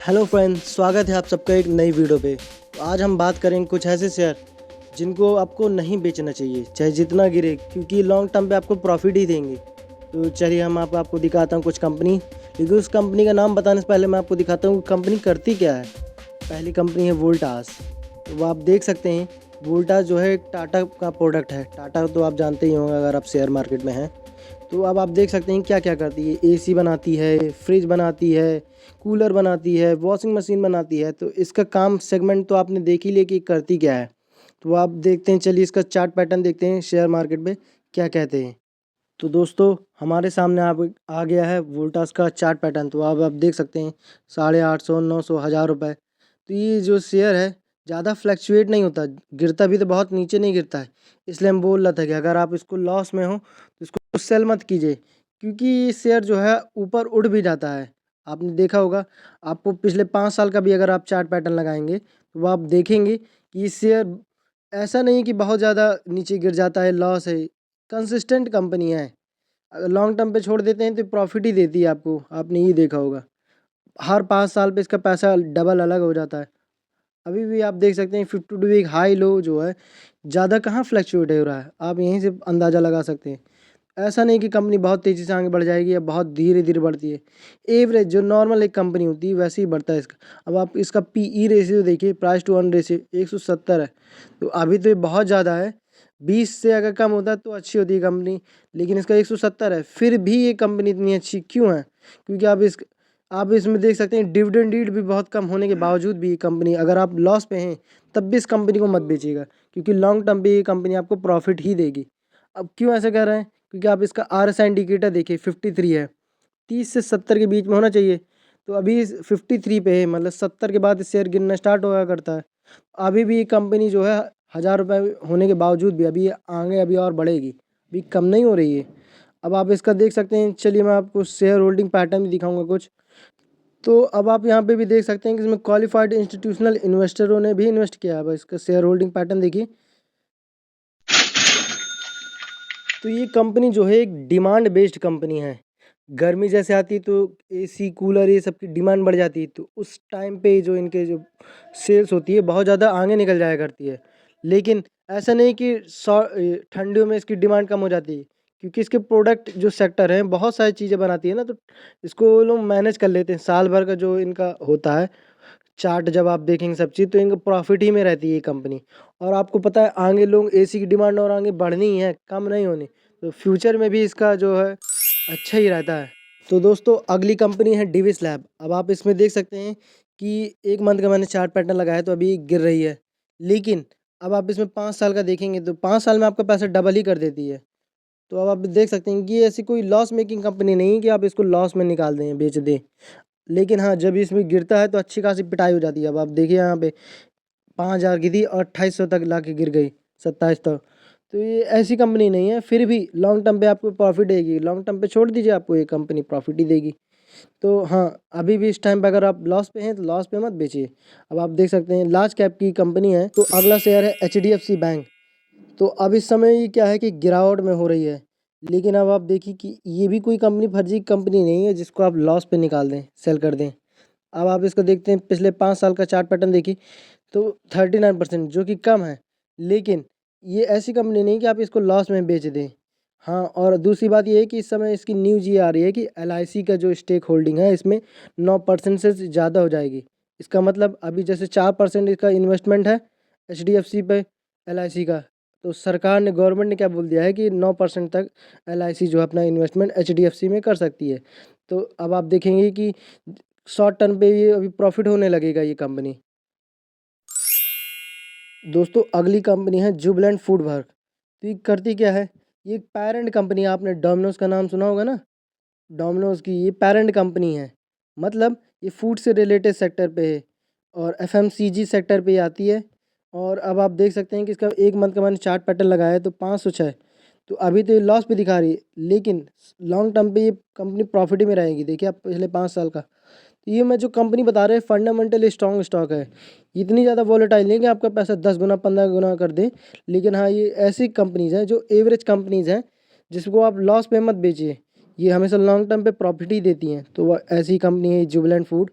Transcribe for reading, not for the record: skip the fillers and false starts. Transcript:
Hello friends, स्वागत है आप सबका एक नई वीडियो पे। तो आज हम बात करेंगे कुछ ऐसे शेयर जिनको आपको नहीं बेचना चाहिए, चाहे जितना गिरे, क्योंकि लॉन्ग टर्म पे आपको प्रॉफिट ही देंगे। तो चलिए हम आपको दिखाता हूँ कुछ कंपनी, लेकिन उस कंपनी का नाम बताने से पहले मैं आपको दिखाता हूँ कंपनी करती क्या है। पहली कंपनी है वोल्टास। तो वो आप देख सकते हैं, वोल्टास जो है एक टाटा का प्रोडक्ट है। टाटा तो आप जानते ही होंगे अगर आप शेयर मार्केट में हैं। तो अब आप देख सकते हैं क्या क्या करती है। एसी बनाती है, फ्रिज बनाती है, कूलर बनाती है, वॉशिंग मशीन बनाती है। तो इसका काम सेगमेंट तो आपने देख ही लिया कि करती क्या है। तो आप देखते हैं, चलिए इसका चार्ट पैटर्न देखते हैं शेयर मार्केट में क्या कहते हैं। तो दोस्तों, हमारे सामने आप आ गया है वोल्टास का चार्ट पैटर्न। तो अब आप देख सकते हैं 850, 900, 1000 रुपये। तो ये जो शेयर है ज़्यादा फ्लैक्चुएट नहीं होता, गिरता भी तो बहुत नीचे नहीं गिरता है। इसलिए हम बोल रहा था कि अगर आप इसको लॉस में हो तो इसको सेल मत कीजिए, क्योंकि ये शेयर जो है ऊपर उड़ भी जाता है। आपने देखा होगा, आपको पिछले 5 साल का भी अगर आप चार्ट पैटर्न लगाएंगे तो वो आप देखेंगे कि ये शेयर ऐसा नहीं कि बहुत ज़्यादा नीचे गिर जाता है, लॉस है। कंसिस्टेंट कंपनी है। अगर लॉन्ग टर्म पे छोड़ देते हैं तो प्रॉफिट ही देती है आपको, आपने ये देखा होगा। हर 5 साल पे इसका पैसा डबल अलग हो जाता है। अभी भी आप देख सकते हैं 52 वीक हाई लो जो है ज़्यादा कहाँ फ्लक्चुएट हो रहा है, आप यहीं से अंदाज़ा लगा सकते हैं। ऐसा नहीं कि कंपनी बहुत तेज़ी से आगे बढ़ जाएगी या बहुत धीरे धीरे बढ़ती है। एवरेज जो नॉर्मल एक कंपनी होती है वैसे ही बढ़ता है इसका। अब आप इसका पीई रेशियो देखिए, प्राइस टू अर्न रेशियो 170 है। तो अभी तो ये बहुत ज़्यादा है। 20 से अगर कम होता तो अच्छी होती है कंपनी, लेकिन इसका 170 है। फिर भी ये कंपनी इतनी अच्छी क्यों है? क्योंकि आप इसमें देख सकते हैं डिविडेंड यील्ड भी बहुत कम होने के बावजूद भी ये कंपनी, अगर आप लॉस पे हैं तब भी इस कंपनी को मत बेचिएगा, क्योंकि लॉन्ग टर्म पे ये कंपनी आपको प्रॉफिट ही देगी। अब क्यों ऐसा कह रहे हैं? क्योंकि आप इसका RSI इंडिकेटर देखिए 53 है। 30 से 70 के बीच में होना चाहिए। तो अभी 53 पे है, मतलब 70 के बाद शेयर गिरना स्टार्ट होगा करता है। अभी भी कंपनी जो है 1000 रुपये होने के बावजूद भी अभी आगे अभी और बढ़ेगी, अभी कम नहीं हो रही है। अब आप इसका देख सकते हैं, चलिए मैं आपको शेयर होल्डिंग पैटर्न भी दिखाऊंगा कुछ। तो अब आप यहाँ पे भी देख सकते हैं कि इसमें क्वालिफाइड इंस्टीट्यूशनल इन्वेस्टरों ने भी इन्वेस्ट किया है। अब इसका शेयर होल्डिंग पैटर्न देखिए। तो ये कंपनी जो है एक डिमांड बेस्ड कंपनी है। गर्मी जैसे आती है तो एसी कूलर ये सब की डिमांड बढ़ जाती है, तो उस टाइम पे जो इनके जो सेल्स होती है बहुत ज़्यादा आगे निकल जाया करती है। लेकिन ऐसा नहीं कि ठंडियों में इसकी डिमांड कम हो जाती है, क्योंकि इसके प्रोडक्ट जो सेक्टर हैं बहुत सारी चीज़ें बनाती है ना, तो इसको वो लोग मैनेज कर लेते हैं। साल भर का जो इनका होता है चार्ट जब आप देखेंगे सब चीज़, तो इनका प्रॉफिट ही में रहती है ये कंपनी। और आपको पता है आगे लोग एसी की डिमांड और आगे बढ़नी ही है, कम नहीं होनी। तो फ्यूचर में भी इसका जो है अच्छा ही रहता है। तो दोस्तों, अगली कंपनी है डिविस लैब। अब आप इसमें देख सकते हैं कि 1 मंथ का मैंने चार्ट पैटर्न लगाया तो अभी गिर रही है। लेकिन अब आप इसमें 5 साल का देखेंगे तो 5 साल में आपका पैसा डबल ही कर देती है। तो अब आप देख सकते हैं कि ये ऐसी कोई लॉस मेकिंग कंपनी नहीं है कि आप इसको लॉस में निकाल दें, बेच दें। लेकिन हाँ, जब इसमें गिरता है तो अच्छी खासी पिटाई हो जाती है। अब आप देखिए यहाँ पे 5000 की थी और 2800 तक ला के गिर गई, 27 तक। तो ये ऐसी कंपनी नहीं है, फिर भी लॉन्ग टर्म पे आपको प्रॉफिट देगी। लॉन्ग टर्म पे छोड़ दीजिए, आपको ये कंपनी प्रॉफिट ही देगी। तो हाँ, अभी भी इस टाइम पे अगर आप लॉस पे हैं तो लॉस पे मत बेचिए। अब आप देख सकते हैं लार्ज कैप की कंपनी है। तो अगला शेयर है HDFC बैंक। तो अब इस समय ये क्या है कि गिरावट में हो रही है। लेकिन अब आप देखिए कि ये भी कोई कंपनी फर्जी कंपनी नहीं है जिसको आप लॉस पे निकाल दें, सेल कर दें। अब आप इसको देखते हैं, पिछले 5 साल का चार्ट पैटर्न देखिए तो 39%, जो कि कम है। लेकिन ये ऐसी कंपनी नहीं कि आप इसको लॉस में बेच दें। हाँ, और दूसरी बात ये है कि इस समय इसकी न्यूज़ ये आ रही है कि LIC का जो स्टेक होल्डिंग है इसमें 9% से ज़्यादा हो जाएगी। इसका मतलब अभी जैसे 4% इसका इन्वेस्टमेंट है HDFC पे LIC का, तो सरकार ने, गवर्नमेंट ने क्या बोल दिया है कि 9% तक LIC जो है अपना इन्वेस्टमेंट HDFC में कर सकती है। तो अब आप देखेंगे कि शॉर्ट टर्म पे ये अभी प्रॉफिट होने लगेगा ये कंपनी। दोस्तों, अगली कंपनी है जुबिलेंट फूड वर्क। तो ये करती क्या है? ये एक पेरेंट कंपनी है। आपने डोमिनोज का नाम सुना होगा ना, डोमिनोज की ये पेरेंट कंपनी है। मतलब ये फूड से रिलेटेड सेक्टर पे है और FMCG सेक्टर पे ही आती है। और अब आप देख सकते हैं कि इसका 1 मंथ का मैंने चार्ट पैटर्न लगाया है तो 506। तो अभी तो ये लॉस पे दिखा रही है, लेकिन लॉन्ग टर्म पे ये कंपनी प्रॉफिट में रहेगी। देखिए आप पिछले 5 साल का। तो ये मैं जो कंपनी बता रहे हैं फंडामेंटल स्ट्रॉन्ग स्टॉक है। इतनी ज़्यादा वॉलेटाइल नहीं कि आपका पैसा 10 गुना 15 गुना कर दे। लेकिन हाँ, ये ऐसी कंपनीज़ हैं जो एवरेज कंपनीज़ हैं, जिसको आप लॉस पे मत बेचिए। ये हमेशा लॉन्ग टर्म पे प्रॉफिट ही देती हैं। तो वह ऐसी कंपनी है जुबिलेंट फूड।